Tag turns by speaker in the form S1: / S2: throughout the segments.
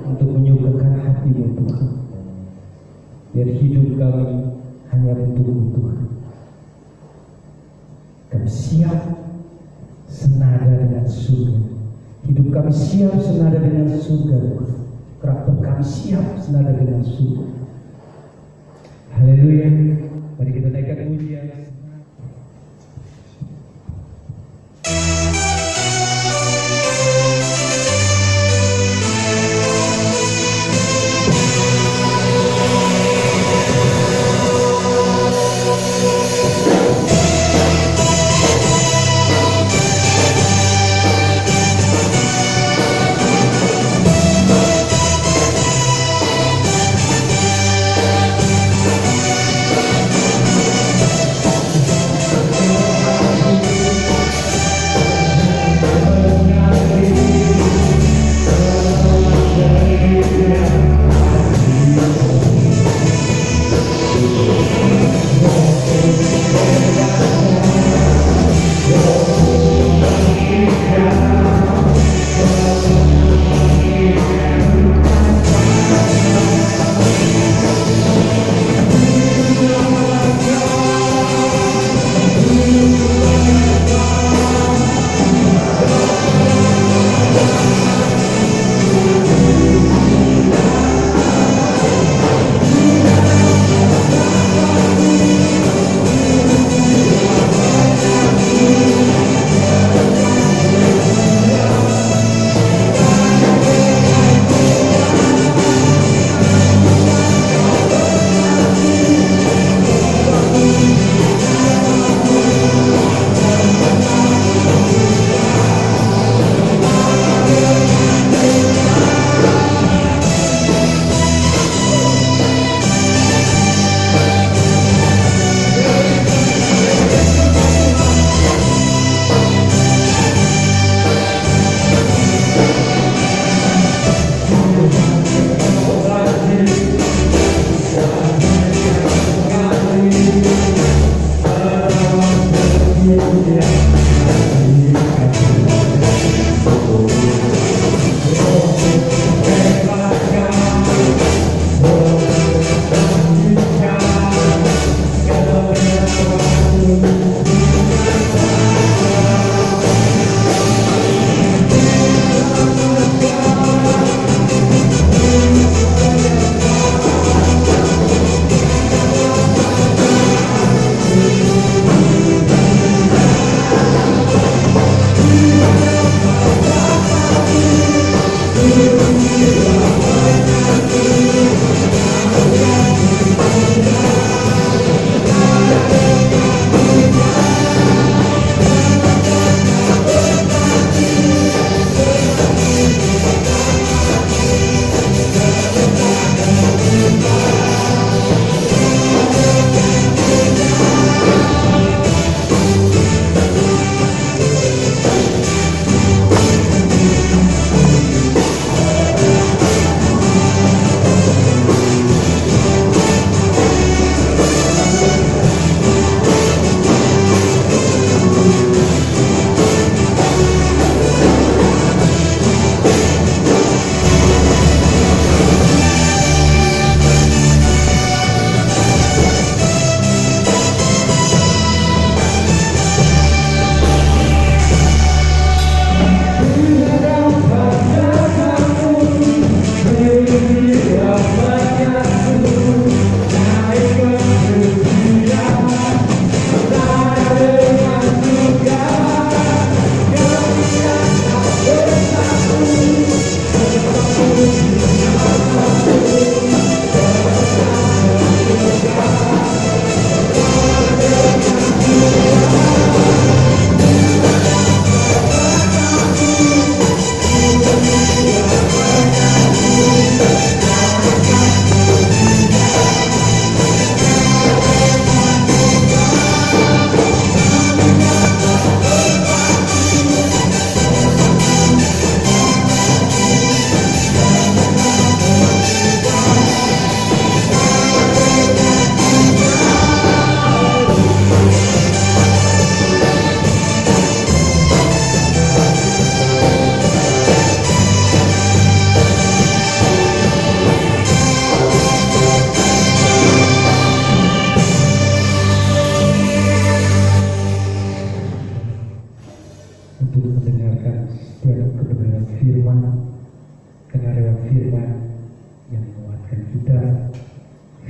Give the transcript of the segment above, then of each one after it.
S1: untuk menyukakan hati-Mu Tuhan. Biar hidup kami hanya untuk Tuhan. Kami siap senada dengan surga. Hidup kami siap senada dengan surga. Karakter kami siap senada dengan surga. Haleluya. Mari kita naikkan pujian.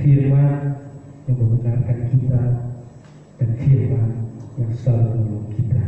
S1: firman yang membenarkan kita dan firman yang selalu menolong kita.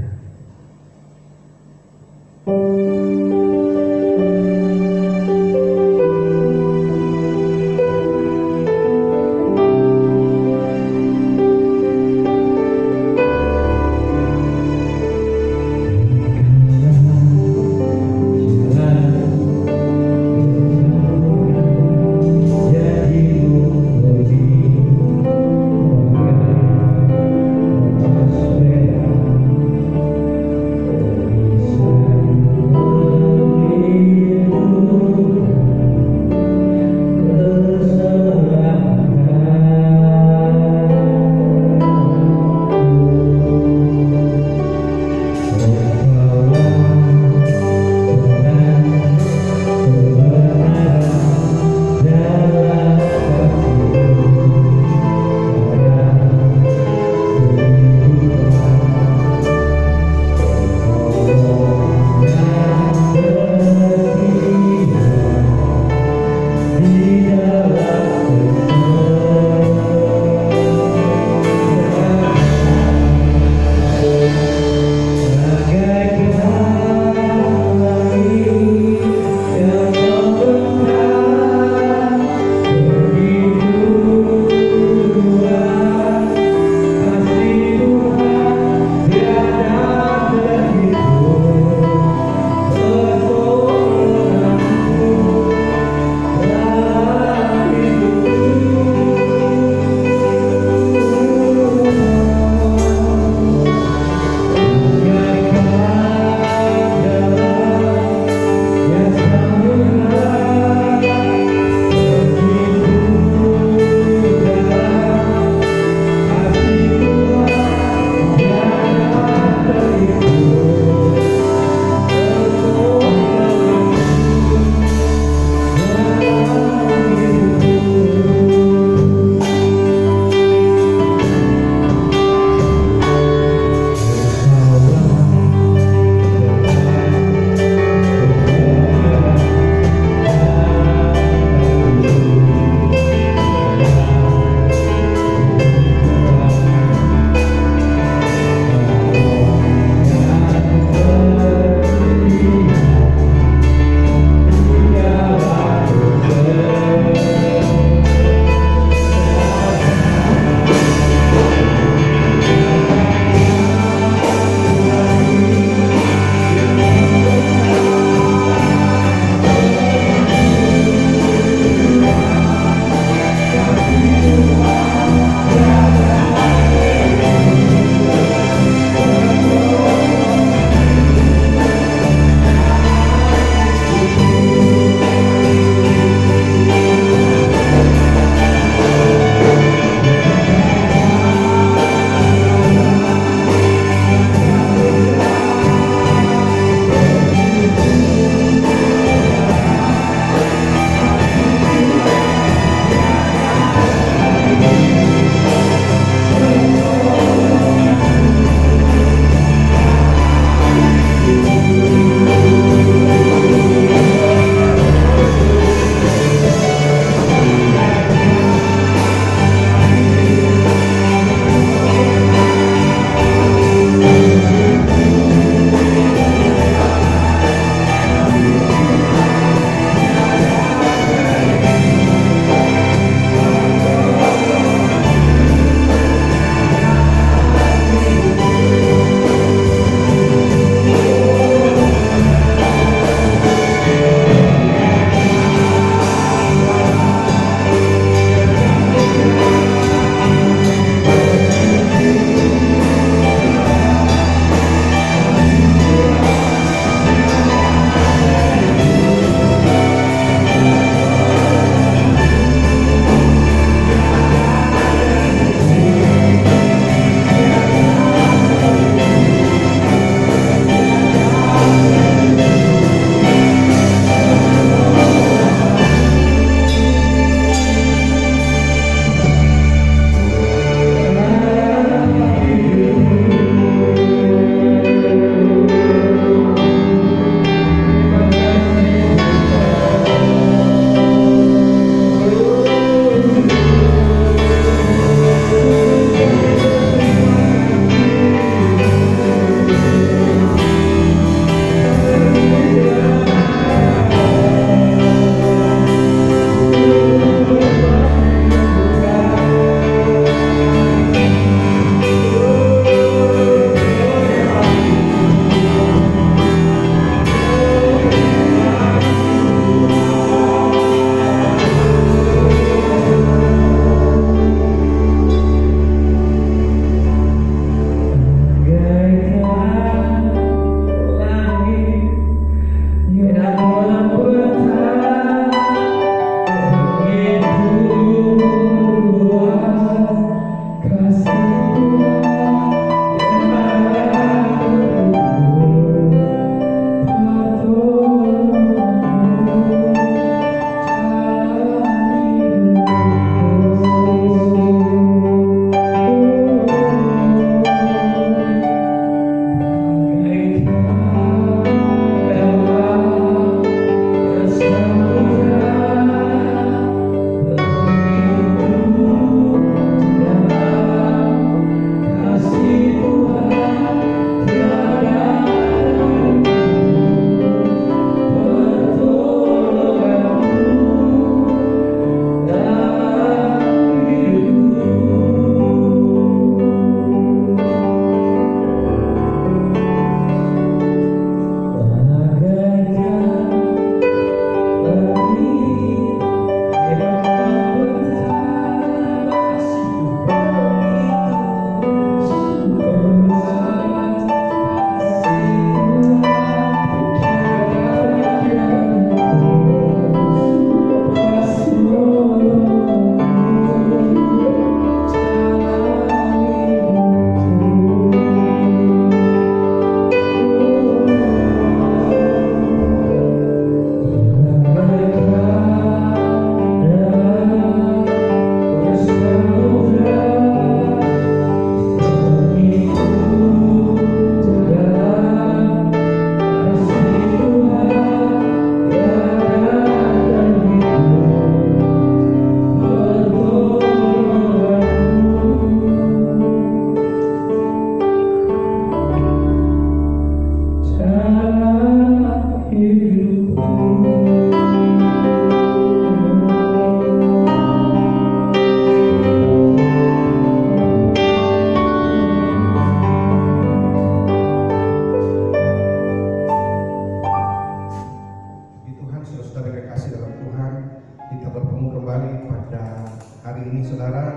S2: Kita bertemu kembali pada hari ini saudara,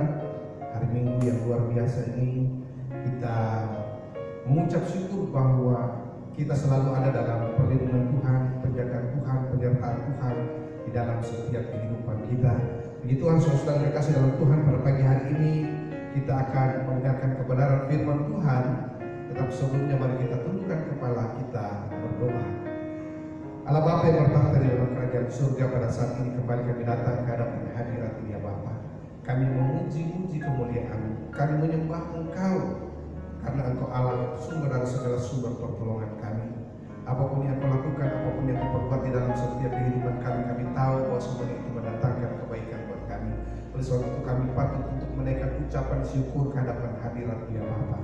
S2: hari Minggu yang luar biasa ini. Kita mengucap syukur bahwa kita selalu ada dalam perlindungan Tuhan, penjagaan Tuhan, penyertaan Tuhan di dalam setiap kehidupan kita. Begitu Tuhan, saudara terkasih dalam Tuhan, pada pagi hari ini kita akan mendengarkan kebenaran firman Tuhan. Tetapi sebelumnya mari kita tundukkan kepala kita berdoa. Allah Bapa yang bertahta di dalam kerajaan surga, pada saat ini kembali kami datang ke hadapan hadirat ini ya Bapa. Kami memuji-muji kemuliaan-Mu, kami menyembah Engkau karena Engkau Allah, sumber dari segala sumber pertolongan kami. Apapun yang Kau lakukan, apapun yang Kau perbuat di dalam setiap kehidupan kami, kami tahu bahwa semua itu mendatangkan kebaikan buat kami. Oleh sebab itu kami patut untuk menaikkan ucapan syukur ke hadapan hadirat ya Bapa.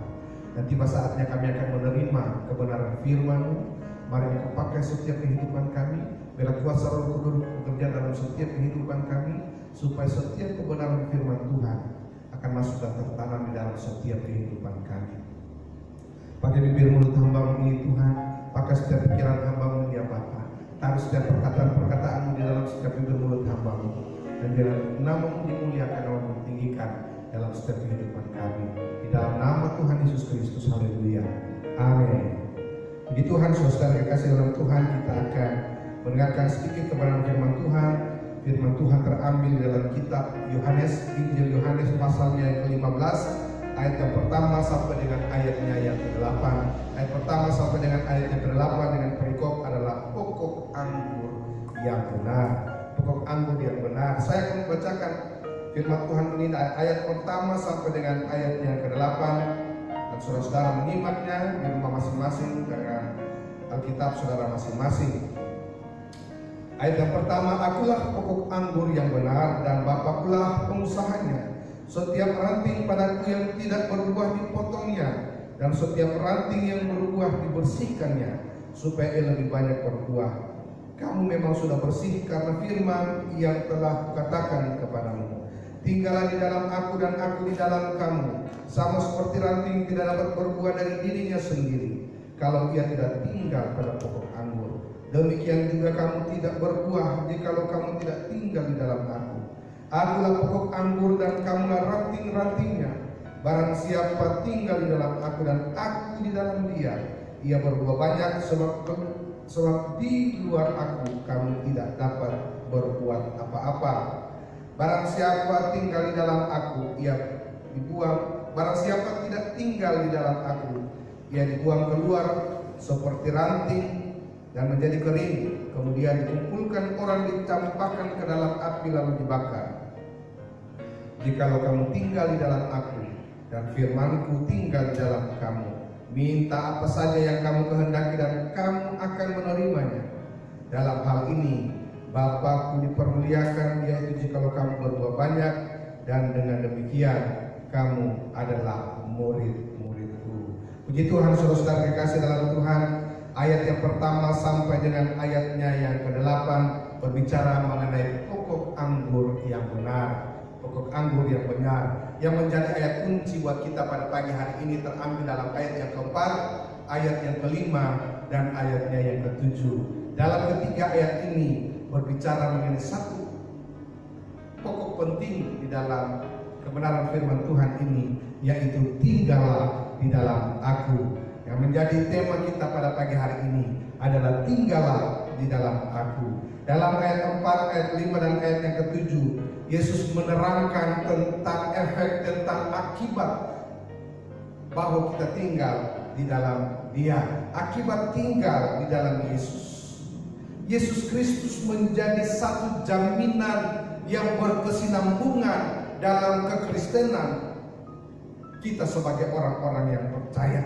S2: Dan tiba saatnya kami akan menerima kebenaran firman-Mu. Mari Engkau pakai setiap kehidupan kami, biar kuasa Roh Kudus bekerja dalam setiap kehidupan kami, supaya setiap kebenaran firman Tuhan akan masuk dan tertanam di dalam setiap kehidupan kami. Pakai bibir mulut hamba-Mu ini Tuhan, pakai setiap pikiran hamba-Mu ini ya Bapa. Taruh setiap perkataan-perkataan-Mu di dalam setiap bibir mulut hamba-Mu, dan biar nama-Mu dimuliakan, nama-Mu ditinggikan dalam setiap kehidupan kami. Di dalam nama Tuhan Yesus Kristus, haleluya, amin. Puji Tuhan, saudara kekasih dalam Tuhan, kita akan mendengarkan sedikit kebenaran firman Tuhan. Firman Tuhan terambil dalam kitab Yohanes, Injil Yohanes pasalnya yang ke-15, ayat yang pertama sampai dengan ayatnya yang ke-8. Ayat pertama sampai dengan ayat yang ke-8 dengan perikop adalah pokok anggur yang benar. Pokok anggur yang benar. Saya akan membacakan firman Tuhan ini dari ayat pertama sampai dengan ayat yang ke-8. Dan saudara-saudara menyimaknya di rumah masing-masing dengan Alkitab saudara masing-masing. Ayat yang pertama, akulah pokok anggur yang benar dan Bapakulah pengusahanya. Setiap ranting padaku yang tidak berbuah dipotongnya, dan setiap ranting yang berbuah dibersihkannya, supaya ia lebih banyak berbuah. Kamu memang sudah bersih karena firman yang telah kukatakan kepadamu. Tinggallah di dalam aku dan aku di dalam kamu. Sama seperti ranting tidak dapat berbuah dari dirinya sendiri kalau ia tidak tinggal pada pokok anggur. Demikian juga kamu tidak berbuah jikalau kamu tidak tinggal di dalam aku. Akulah pokok anggur dan kamulah ranting-rantingnya. Barang siapa tinggal di dalam aku dan aku di dalam dia, ia berbuah banyak, sebab di luar aku kamu tidak dapat berbuat apa-apa. Barang siapa tinggal di dalam aku, ia dibuang. Barang siapa tidak tinggal di dalam aku, ia dibuang keluar seperti ranting dan menjadi kering. Kemudian dikumpulkan orang, dicampakkan ke dalam api lalu dibakar. Jikalau kamu tinggal di dalam aku dan firmanku tinggal di dalam kamu, minta apa saja yang kamu kehendaki dan kamu akan menerimanya. Dalam hal ini Bapa-Ku dipermuliakan, yaitu jikalau kamu berbuah banyak, dan dengan demikian kamu adalah murid-murid-Ku. Puji Tuhan, saudara-saudara kekasih dalam Tuhan. Ayat yang pertama sampai dengan ayatnya yang ke-8 berbicara mengenai pokok anggur yang benar. Pokok anggur yang benar, yang menjadi ayat kunci buat kita pada pagi hari ini, terambil dalam ayat yang keempat, ayat yang kelima, dan ayatnya yang ke-7. Dalam ketiga ayat ini berbicara mengenai satu pokok penting di dalam kebenaran firman Tuhan ini, yaitu tinggallah di dalam aku. Yang menjadi tema kita pada pagi hari ini adalah tinggallah di dalam aku. Dalam ayat 4, ayat 5, dan ayat yang ke-7, Yesus menerangkan tentang efek, tentang akibat bahwa kita tinggal di dalam Dia. Akibat tinggal di dalam Yesus. Yesus Kristus menjadi satu jaminan yang berkesinambungan dalam kekristenan kita sebagai orang-orang yang percaya.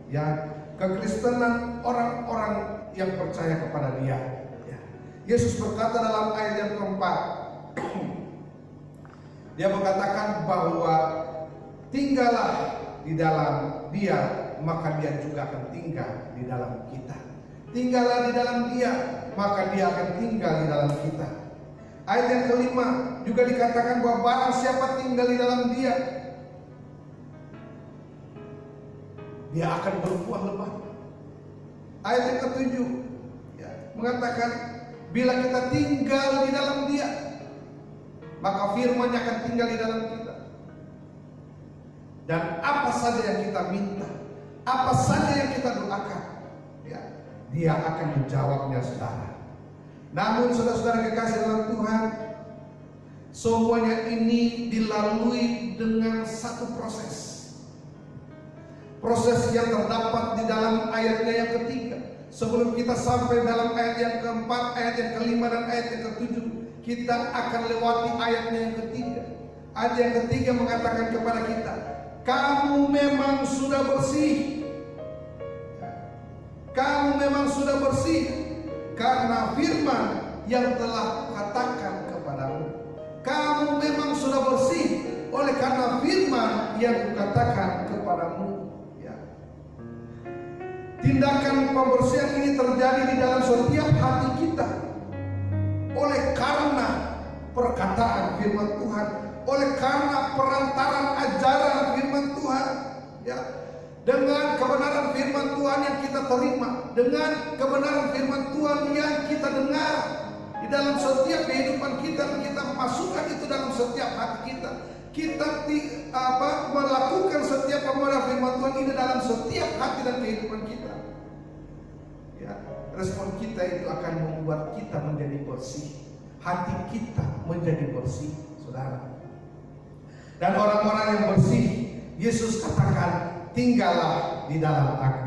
S2: Ya, kekristenan orang-orang yang percaya kepada Dia. Ya. Yesus berkata dalam ayat yang keempat, Dia mengatakan bahwa tinggallah di dalam Dia, maka Dia juga akan tinggal di dalam kita. Tinggallah di dalam Dia, maka Dia akan tinggal di dalam kita. Ayat yang kelima juga dikatakan bahwa barang siapa tinggal di dalam Dia, dia akan berbuah lebat. Ayat yang ke-7 ya, mengatakan bila kita tinggal di dalam Dia, maka firman-Nya akan tinggal di dalam kita. Dan apa saja yang kita minta, apa saja yang kita doakan, ya, Dia akan menjawabnya, saudara. Namun saudara-saudara kekasih dalam Tuhan, semuanya ini dilalui dengan satu proses. Proses yang terdapat di dalam ayatnya yang ketiga. Sebelum kita sampai dalam ayat yang keempat, ayat yang kelima, dan ayat yang ketujuh, kita akan lewati ayatnya yang ketiga. Ayat yang ketiga mengatakan kepada kita, kamu memang sudah bersih. Kamu memang sudah bersih karena firman yang telah katakan kepadamu. Kamu memang sudah bersih oleh karena firman yang kukatakan kepadamu. Tindakan pembersihan ini terjadi di dalam setiap hati kita oleh karena perkataan firman Tuhan, oleh karena perantaran ajaran firman Tuhan, ya. Dengan kebenaran firman Tuhan yang kita terima, dengan kebenaran firman Tuhan yang kita dengar di dalam setiap kehidupan kita, kita masukkan itu dalam setiap hati kita. Kita melakukan setiap kebenaran firman Tuhan ini dalam setiap hati dan kehidupan kita. Ya, respon kita itu akan membuat kita menjadi bersih. Hati kita menjadi bersih, saudara. Dan orang-orang yang bersih, Yesus katakan, tinggallah di dalam aku.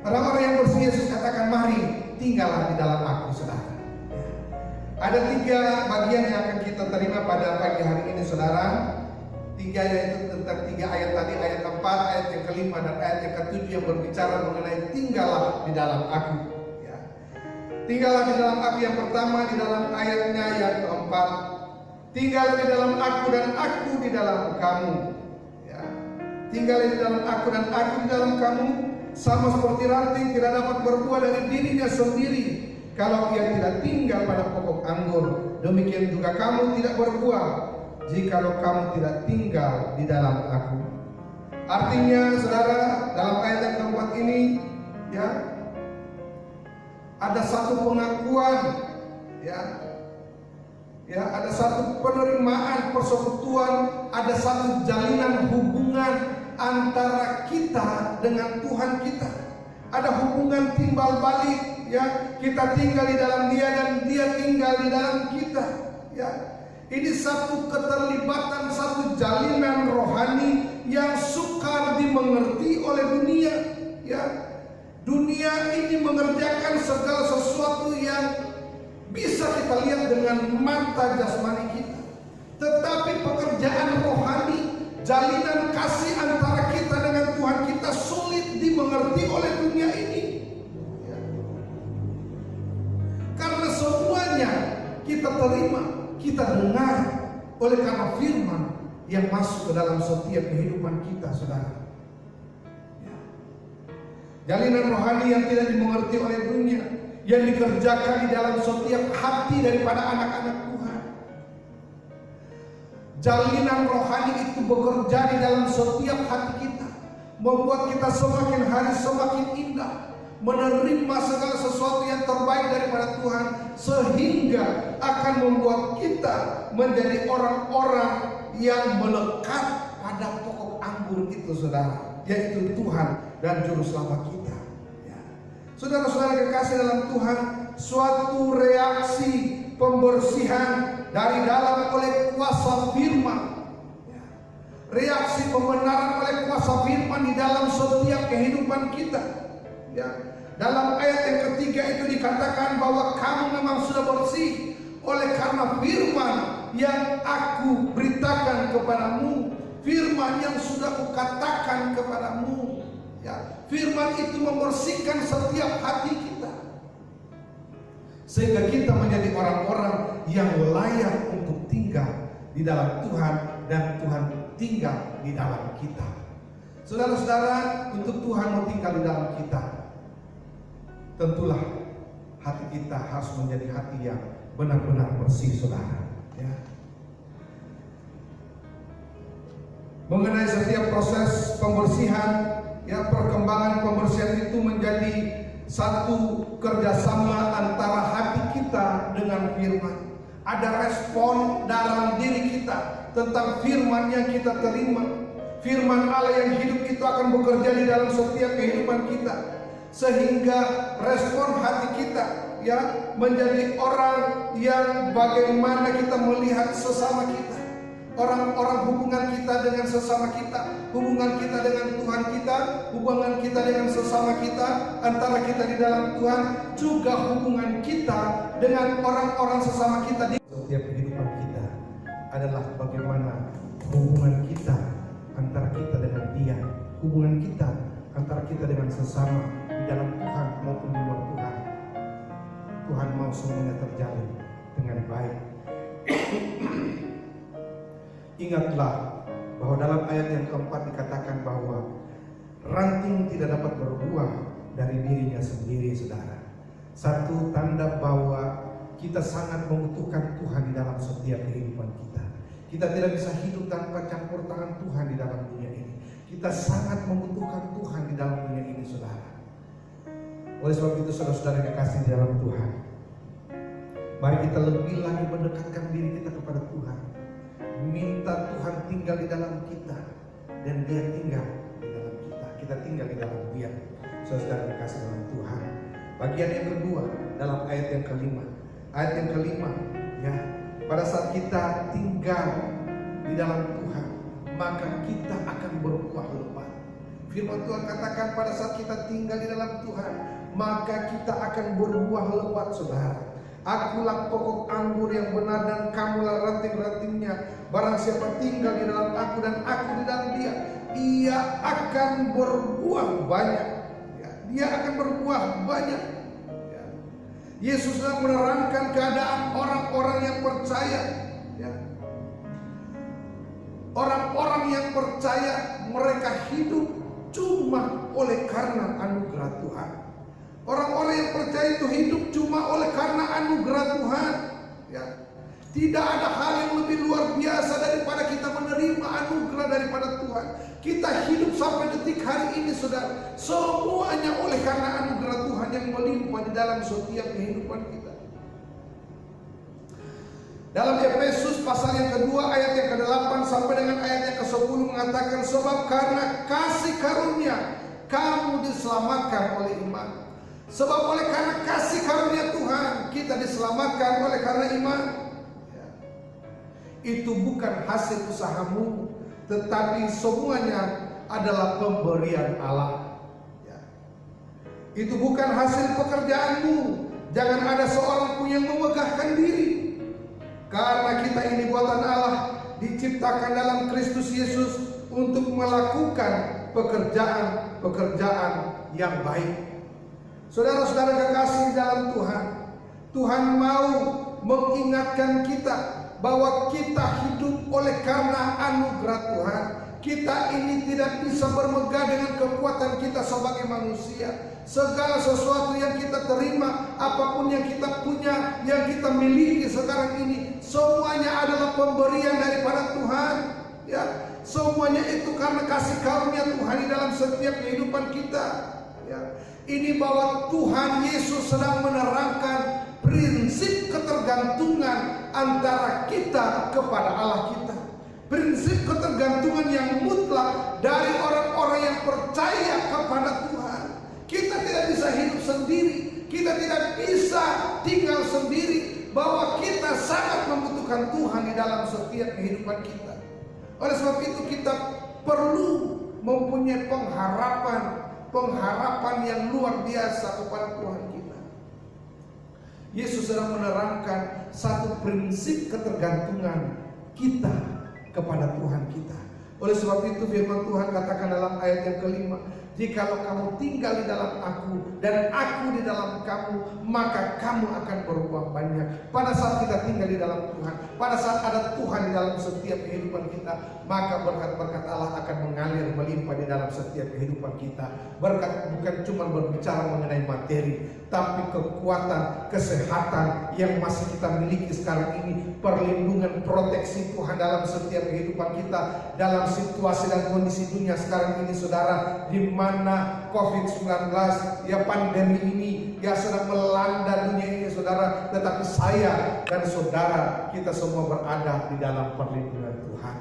S2: Orang-orang yang bersih, Yesus katakan, mari tinggallah di dalam aku, saudara. Ada 3 bagian yang akan kita terima pada pagi hari ini, saudara. 3 yaitu tentang 3 ayat tadi, ayat 4, ayat yang kelima, dan ayat yang ke-7 yang berbicara mengenai tinggallah di dalam aku. Ya. Tinggallah di dalam aku yang pertama di dalam ayatnya yang keempat. Tinggal di dalam aku dan aku di dalam kamu. Ya. Tinggal di dalam aku dan aku di dalam kamu, sama seperti ranting tidak dapat berbuah dari dirinya sendiri kalau ia tidak tinggal pada pokok anggur, demikian juga kamu tidak berbuah jikalau kamu tidak tinggal di dalam aku. Artinya, saudara, dalam ayat yang keempat ini, ya, ada satu pengakuan, ya, ada satu penerimaan persekutuan, ada satu jalinan hubungan antara kita dengan Tuhan kita. Ada hubungan timbal balik. Ya, kita tinggal di dalam Dia dan Dia tinggal di dalam kita. Ya, ini satu keterlibatan, satu jalinan rohani yang sukar dimengerti oleh dunia. Ya, dunia ini mengerjakan segala sesuatu yang bisa kita lihat dengan mata jasmani kita. Tetapi pekerjaan rohani, jalinan kasih antara kita dengan Tuhan kita sulit dimengerti oleh dunia ini. Karena semuanya kita terima, kita dengar oleh karena firman yang masuk ke dalam setiap kehidupan kita, saudara. Ya. Jalinan rohani yang tidak dimengerti oleh dunia, yang dikerjakan di dalam setiap hati daripada anak-anak Tuhan. Jalinan rohani itu bekerja di dalam setiap hati kita, membuat kita semakin hari semakin indah, menerima segala sesuatu yang terbaik daripada Tuhan, sehingga akan membuat kita menjadi orang-orang yang melekat pada pokok anggur itu, saudara, yaitu Tuhan dan Juru Selamat kita. Ya. Saudara-saudara kekasih dalam Tuhan, suatu reaksi pembersihan dari dalam oleh kuasa firman, ya. Reaksi pembenaran oleh kuasa firman di dalam setiap kehidupan kita. Ya. Dalam ayat yang ketiga itu dikatakan bahwa kamu memang sudah bersih oleh karena firman yang aku beritakan kepadamu, firman yang sudah kukatakan kepadamu. Ya, firman itu membersihkan setiap hati kita, sehingga kita menjadi orang-orang yang layak untuk tinggal di dalam Tuhan dan Tuhan tinggal di dalam kita. Saudara-saudara, untuk Tuhan mau tinggal di dalam kita, tentulah hati kita harus menjadi hati yang benar-benar bersih, saudara. Ya. Mengenai setiap proses pembersihan, ya, perkembangan pembersihan itu menjadi satu kerjasama antara hati kita dengan firman. Ada respon dalam tentang firman yang kita terima. Firman Allah yang hidup itu akan bekerja di dalam setiap kehidupan kita, sehingga respon hati kita ya menjadi orang yang bagaimana kita melihat sesama kita, orang-orang hubungan kita dengan sesama kita, hubungan kita dengan Tuhan kita, hubungan kita dengan sesama kita, antara kita di dalam Tuhan, juga hubungan kita dengan orang-orang sesama kita di setiap kehidupan kita adalah bagaimana hubungan kita antara kita dengan Dia, hubungan kita antara kita dengan sesama di dalam Tuhan maupun di luar Tuhan. Tuhan mau semuanya terjalin dengan baik. Ingatlah bahwa dalam ayat yang keempat dikatakan bahwa ranting tidak dapat berbuah dari dirinya sendiri, saudara. Satu tanda bahwa kita sangat membutuhkan Tuhan di dalam setiap kehidupan kita. Kita tidak bisa hidup tanpa campur tangan Tuhan di dalam dunia ini. Kita sangat membutuhkan Tuhan di dalam dunia ini, saudara. Oleh sebab itu, saudara-saudara yang kekasih di dalam Tuhan, mari kita lebih lagi mendekatkan diri kita kepada Tuhan. Minta Tuhan tinggal di dalam kita, dan Dia tinggal di dalam kita. Kita tinggal di dalam Dia, saudara yang kekasih dalam Tuhan. Bagian yang kedua dalam ayat yang kelima. Ayat yang kelima, ya, pada saat kita tinggal di dalam Tuhan, maka kita akan berbuah lebat. Firman Tuhan katakan pada saat kita tinggal di dalam Tuhan, maka kita akan berbuah lebat, saudara. Akulah pokok anggur yang benar dan kamulah ranting-rantingnya. Barang siapa tinggal di dalam aku dan aku di dalam dia, ia akan berbuah banyak. Ya, dia akan berbuah banyak. Ya. Yesus sedang menerangkan keadaan orang-orang yang percaya. Ya. Orang-orang yang percaya mereka hidup cuma oleh karena anugerah Tuhan. Orang-orang yang percaya itu hidup cuma oleh karena anugerah Tuhan. Ya. Tidak ada hal yang lebih luar biasa daripada kita menerima anugerah daripada Tuhan. Kita hidup sampai detik hari ini, saudara, semuanya oleh karena anugerah Tuhan yang melimpah di dalam setiap kehidupan kita. Dalam Efesus pasal yang kedua ayat yang ke-8 sampai dengan ayat yang ke-10 mengatakan, sebab karena kasih karunia kamu diselamatkan oleh iman. Sebab oleh karena kasih karunia Tuhan kita diselamatkan oleh karena iman. Ya. Itu bukan hasil usahamu, tetapi semuanya adalah pemberian Allah. Ya. Itu bukan hasil pekerjaanmu. Jangan ada seorang pun yang memegahkan diri. Karena kita ini buatan Allah, diciptakan dalam Kristus Yesus untuk melakukan pekerjaan-pekerjaan yang baik. Saudara-saudara kekasih dalam Tuhan, Tuhan mau mengingatkan kita bahwa kita hidup oleh karena anugerah Tuhan. Kita ini tidak bisa bermegah dengan kekuatan kita sebagai manusia. Segala sesuatu yang kita terima, apapun yang kita punya, yang kita miliki sekarang ini, semuanya adalah pemberian daripada Tuhan. Ya, semuanya itu karena kasih karunia Tuhan di dalam setiap kehidupan kita. Ya. Ini bahwa Tuhan Yesus sedang menerangkan prinsip ketergantungan antara kita kepada Allah kita. Prinsip ketergantungan yang mutlak dari orang-orang yang percaya kepada Tuhan. Kita tidak bisa hidup sendiri. Kita tidak bisa tinggal sendiri. Bahwa kita sangat membutuhkan Tuhan di dalam setiap kehidupan kita. Oleh sebab itu kita perlu mempunyai pengharapan yang luar biasa kepada Tuhan kita. Yesus sedang menerangkan satu prinsip ketergantungan kita kepada Tuhan kita. Oleh sebab itu firman Tuhan katakan dalam ayat yang kelima, jikalau kamu tinggal di dalam aku dan aku di dalam kamu, maka kamu akan berbuah banyak. Pada saat kita tinggal di dalam Tuhan, pada saat ada Tuhan di dalam setiap kehidupan kita, maka berkat-berkat Allah akan mengalir melimpah di dalam setiap kehidupan kita. Berkat bukan cuma berbicara mengenai materi, tapi kekuatan, kesehatan yang masih kita miliki sekarang ini, perlindungan, proteksi Tuhan dalam setiap kehidupan kita, dalam situasi dan kondisi dunia sekarang ini, saudara, di mana COVID-19 ya, pandemi ini ya sedang melanda dunia ini saudara, tetapi saya dan saudara kita semua berada di dalam perlindungan Tuhan.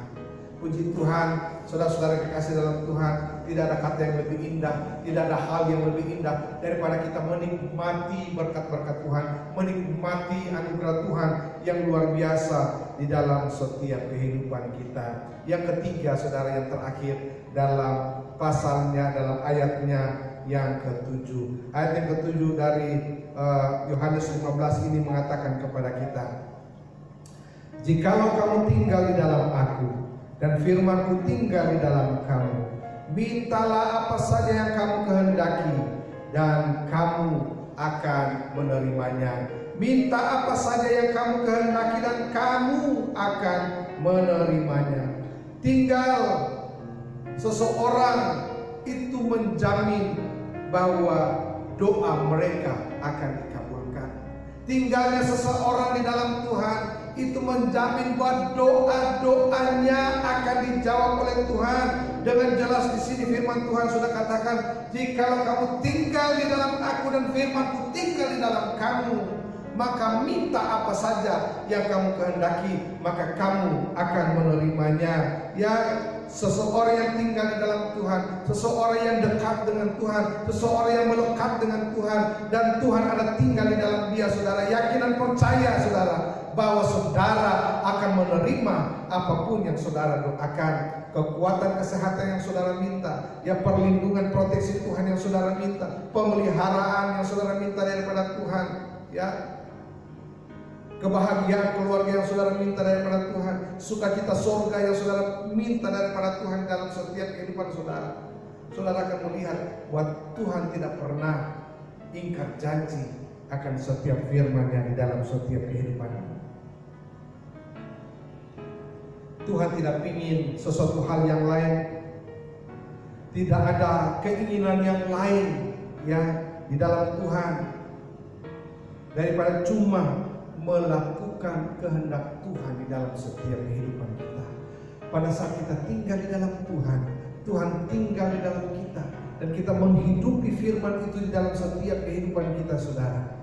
S2: Puji Tuhan, saudara-saudara kekasih dalam Tuhan, tidak ada kata yang lebih indah, tidak ada hal yang lebih indah daripada kita menikmati berkat-berkat Tuhan, menikmati anugerah Tuhan yang luar biasa di dalam setiap kehidupan kita. Yang ketiga, saudara, yang terakhir dalam pasalnya, dalam ayatnya yang ke-7. Ayat yang ke-7 dari Yohanes 15 ini mengatakan kepada kita, "Jikalau kamu tinggal di dalam aku dan firman-Ku tinggal di dalam kamu, mintalah apa saja yang kamu kehendaki dan kamu akan menerimanya." Minta apa saja yang kamu kehendaki dan kamu akan menerimanya. Tinggal seseorang itu menjamin bahwa doa mereka akan dikabulkan. Tinggalnya seseorang di dalam Tuhan itu menjamin bahwa doa-doanya akan dijawab oleh Tuhan. Dengan jelas di sini firman Tuhan sudah katakan, "Jikalau kamu tinggal di dalam aku dan firman-Ku tinggal di dalam kamu, maka minta apa saja yang kamu kehendaki, maka kamu akan menerimanya." Ya, seseorang yang tinggal di dalam Tuhan, seseorang yang dekat dengan Tuhan, seseorang yang melekat dengan Tuhan, dan Tuhan ada tinggal di dalam dia, saudara. Yakin dan percaya, saudara, bahwa saudara akan menerima apapun yang saudara doakan. Kekuatan kesehatan yang saudara minta, ya, perlindungan proteksi Tuhan yang saudara minta, pemeliharaan yang saudara minta daripada Tuhan, ya, kebahagiaan keluarga yang saudara minta daripada Tuhan, sukacita surga yang saudara minta daripada Tuhan dalam setiap kehidupan saudara. Saudara akan melihat bahwa Tuhan tidak pernah ingkar janji akan setiap firman-Nya di dalam setiap kehidupan. Tuhan tidak ingin sesuatu hal yang lain, tidak ada keinginan yang lain ya di dalam Tuhan daripada cuma melakukan kehendak Tuhan di dalam setiap kehidupan kita. Pada saat kita tinggal di dalam Tuhan, Tuhan tinggal di dalam kita, dan kita menghidupi firman itu di dalam setiap kehidupan kita, saudara.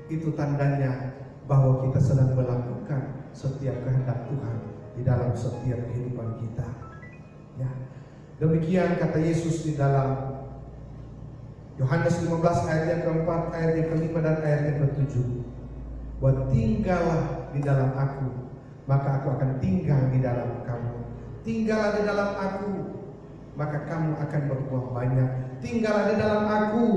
S2: Itu tandanya bahwa kita sedang melakukan setiap kehendak Tuhan di dalam setiap kehidupan kita. Ya, demikian kata Yesus di dalam Yohanes 15 ayat yang keempat, ayat yang kelima, dan ayat yang ke-7. Bahwa tinggallah di dalam aku, maka aku akan tinggal di dalam kamu. Tinggallah di dalam aku, maka kamu akan berbuah banyak. Tinggallah di dalam aku,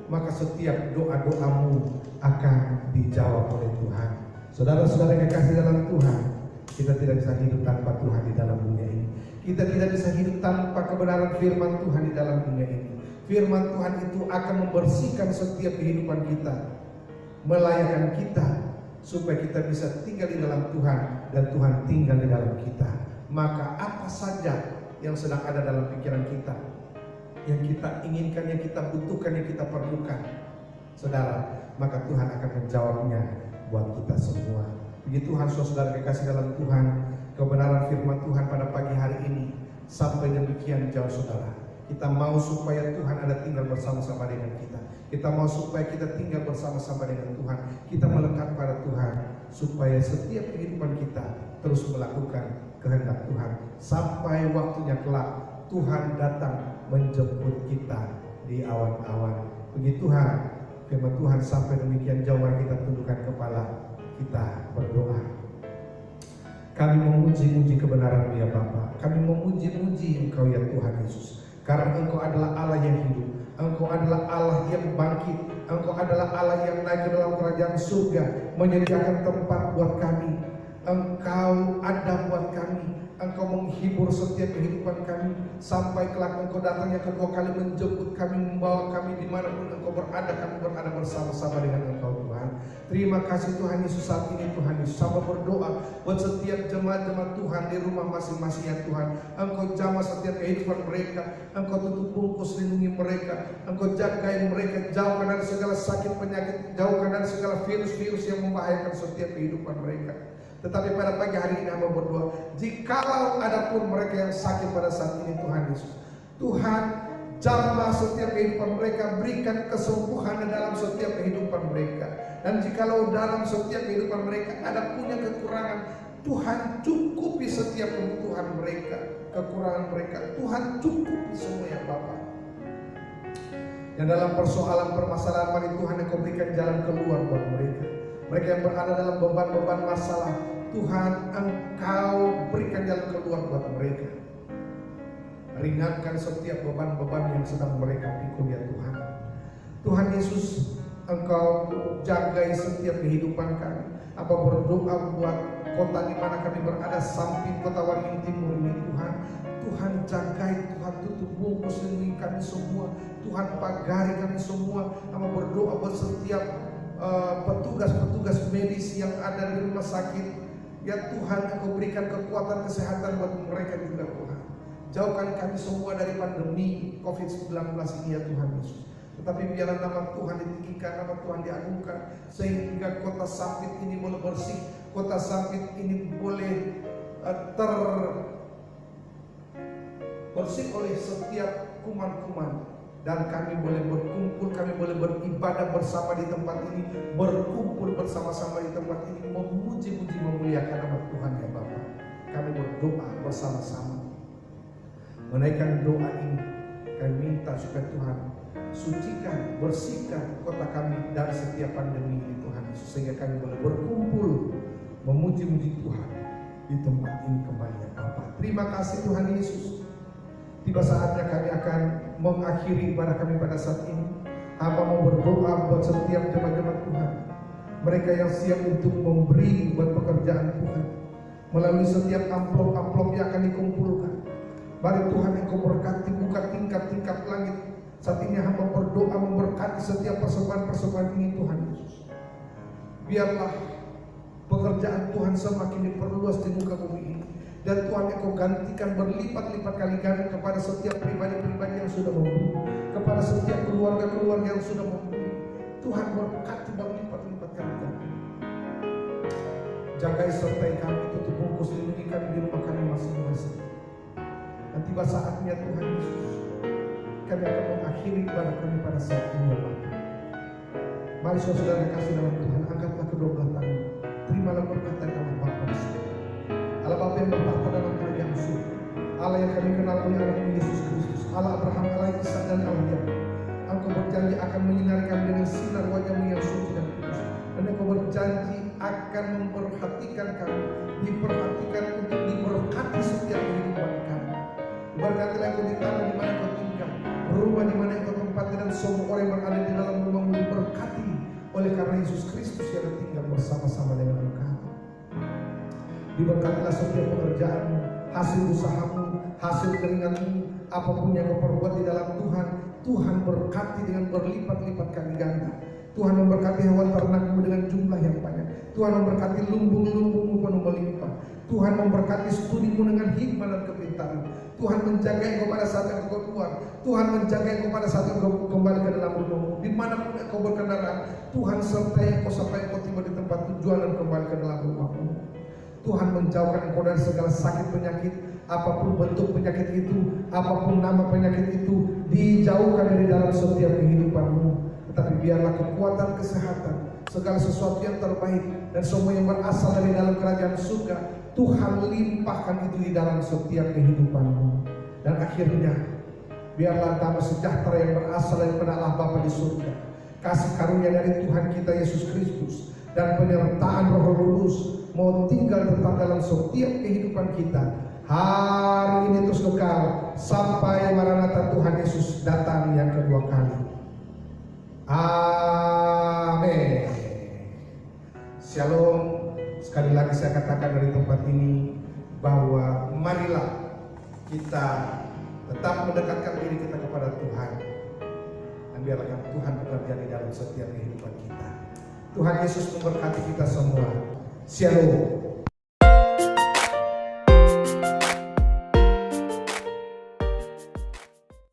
S2: maka setiap doa-doamu akan dijawab oleh Tuhan. Saudara-saudara yang kekasih dalam Tuhan, kita tidak bisa hidup tanpa Tuhan di dalam dunia ini. Kita tidak bisa hidup tanpa kebenaran firman Tuhan di dalam dunia ini. Firman Tuhan itu akan membersihkan setiap kehidupan kita, melayakkan kita supaya kita bisa tinggal di dalam Tuhan dan Tuhan tinggal di dalam kita. Maka apa saja yang sedang ada dalam pikiran kita, yang kita inginkan, yang kita butuhkan, yang kita perlukan, saudara, maka Tuhan akan menjawabnya buat kita semua. Begitu Tuhan, saudara kekasih dalam Tuhan, kebenaran firman Tuhan pada pagi hari ini sampai demikian jauh, saudara. Kita mau supaya Tuhan ada tinggal bersama-sama dengan kita. Kita mau supaya kita tinggal bersama-sama dengan Tuhan. Kita melekat pada Tuhan supaya setiap kehidupan kita terus melakukan kehendak Tuhan sampai waktunya kelak Tuhan datang menjemput kita di awan-awan. Puji Tuhan, firman Tuhan sampai demikian jauh. Mari kita tundukkan kepala, kita berdoa. Kami memuji-muji kebenaran-Mu ya Bapa. Kami memuji-muji Engkau ya Tuhan Yesus, karena Engkau adalah Allah yang hidup. Engkau adalah Allah yang bangkit. Engkau adalah Allah yang naik ke dalam kerajaan surga, menyediakan tempat buat kami. Engkau ada buat kami. Engkau menghibur setiap kehidupan kami sampai kelak Engkau datang yang kedua kali menjemput kami, membawa kami dimanapun Engkau berada. Kami berada bersama-sama dengan Engkau Tuhan. Terima kasih Tuhan Yesus. Saat ini Tuhan Yesus, sama berdoa buat setiap jemaat-jemaat Tuhan di rumah masing-masing ya Tuhan. Engkau jamah setiap kehidupan mereka. Engkau tutup bungkus, lindungi mereka. Engkau jagain mereka, jauhkan dari segala sakit penyakit, jauhkan dari segala virus-virus yang membahayakan setiap kehidupan mereka. Tetapi pada pagi hari ini hamba berdoa, jikalau ada pun mereka yang sakit pada saat ini Tuhan Yesus, Tuhan, jamah setiap kehidupan mereka, berikan kesembuhan dalam setiap kehidupan mereka. Dan jikalau dalam setiap kehidupan mereka ada punya kekurangan, Tuhan cukupi setiap kebutuhan mereka, kekurangan mereka. Tuhan cukupi semua ya Bapa. Yang dalam persoalan permasalahan mari Tuhan Engkau berikan jalan keluar buat mereka. Mereka yang berada dalam beban-beban masalah, Tuhan Engkau berikan jalan keluar buat mereka. Ringankan setiap beban-beban yang sedang mereka pikul ya Tuhan. Tuhan Yesus, Engkau jagai setiap kehidupan kami. Apa berdoa buat kota di mana kami berada, samping kota Waringin Timur ini Tuhan. Tuhan jagai, Tuhan tutup bungkus lindungi kami semua. Tuhan pagari kami semua. Apa berdoa buat setiap petugas-petugas medis yang ada di rumah sakit. Ya Tuhan, Engkau berikan kekuatan kesehatan buat mereka juga Tuhan. Jauhkan kami semua dari pandemi COVID-19 ini ya Tuhan Yesus. Tetapi biarlah nama Tuhan ditinggikan, nama Tuhan diagungkan, sehingga kota Sampit ini boleh bersih, kota Sampit ini boleh bersih oleh setiap kuman-kuman. Dan kami boleh berkumpul, kami boleh beribadah bersama di tempat ini, berkumpul bersama-sama di tempat ini, memuji-muji, memuliakan nama Tuhan ya Bapa. Kami berdoa bersama-sama. Menaikkan doa ini, kami minta supaya Tuhan sucikan, bersihkan kota kami dari setiap pandemi ini Tuhan Yesus, sehingga kami boleh berkumpul memuji-muji Tuhan di tempat ini kembali ya Bapa. Terima kasih Tuhan Yesus. Tiba saatnya kami akan mengakhiri ibadah kami pada saat ini. Hamba mau berdoa buat setiap jemaat-jemaat Tuhan, mereka yang siap untuk memberi buat pekerjaan Tuhan melalui setiap amplop-amplop yang akan dikumpulkan. Mari Tuhan Engkau berkati, buka tingkap-tingkap langit. Saat ini hamba berdoa memberkati setiap persembahan-persembahan ini Tuhan Yesus. Biarlah pekerjaan Tuhan semakin diperluas di muka bumi ini. Dan Tuhan Engkau gantikan berlipat-lipat kali ganda kepada setiap pribadi-pribadi yang sudah memberi, kepada setiap keluarga-keluarga yang sudah memberi. Tuhan berkati berlipat-lipat kali ganda. Jagai sertai kami, tutup bungkus lindungi kami di rumah kami masing-masing. Dan tiba saatnya Tuhan Yesus, kami akan mengakhiri ibadah kami pada saat ini ya Bapa. Mari saudara kasih dalam Tuhan, angkatlah kedua belah tangan, terimalah berkat dari Allah Bapa di surga. Allah Bapa yang bertahta dalam kerajaan surga, Allah yang kami kenal oleh anakmu Yesus Kristus, Allah Abraham, Allah Ishak dan Allah Yakub. Engkau berjanji akan menyinari kami dengan sinar wajah-Mu yang suci dan kudus. Dan Engkau berjanji akan memperhatikan kami, diperhatikan untuk diberkati setiap kehidupan kami. Berkatilah Engkau di tanah di mana Engkau tinggal, rumah di mana Engkau tempati, dan semua orang yang berada di dalam rumah-Mu diberkati oleh karena Yesus Kristus yang tinggal bersama-sama dengan Engkau. Diberkatilah setiap pekerjaan-Mu, hasil usaha-Mu, hasil keringat-Mu, apapun yang Kau perbuat di dalam Tuhan, Tuhan berkati dengan berlipat-lipat kali ganda. Tuhan memberkati hewan ternak-Mu dengan jumlah yang banyak. Tuhan memberkati lumbung-lumbung-Mu penuh melimpah. Tuhan memberkati studi-Mu dengan hikmah dan kepintaran. Tuhan menjaga Engkau pada saat Engkau keluar. Tuhan menjaga Engkau pada saat Engkau kembali ke dalam rumah-Mu. Dimanapun Engkau berkendaraan, Tuhan sertai Engkau sampai Engkau tiba di tempat tujuan dan kembali ke dalam rumah-Mu. Tuhan menjauhkan Engkau dari segala sakit penyakit, apapun bentuk penyakit itu, apapun nama penyakit itu, dijauhkan dari dalam setiap kehidupan-Mu. Tetapi biarlah kekuatan kesehatan, segala sesuatu yang terbaik, dan semua yang berasal dari dalam kerajaan surga, Tuhan limpahkan itu di dalam setiap kehidupan-Mu. Dan akhirnya biarlah damai sejahtera yang berasal daripada Allah Bapa di surga, kasih karunia dari Tuhan kita Yesus Kristus, dan penyertaan Roh Kudus mau tinggal tetap dalam setiap kehidupan kita hari ini terus kekal sampai Maranatha Tuhan Yesus datang yang kedua kali. Amin. Shalom. Sekali lagi saya katakan dari tempat ini bahwa marilah kita tetap mendekatkan diri kita kepada Tuhan, dan biarlah Tuhan bekerja di dalam setiap kehidupan kita. Tuhan Yesus memberkati kita semua. Shalom.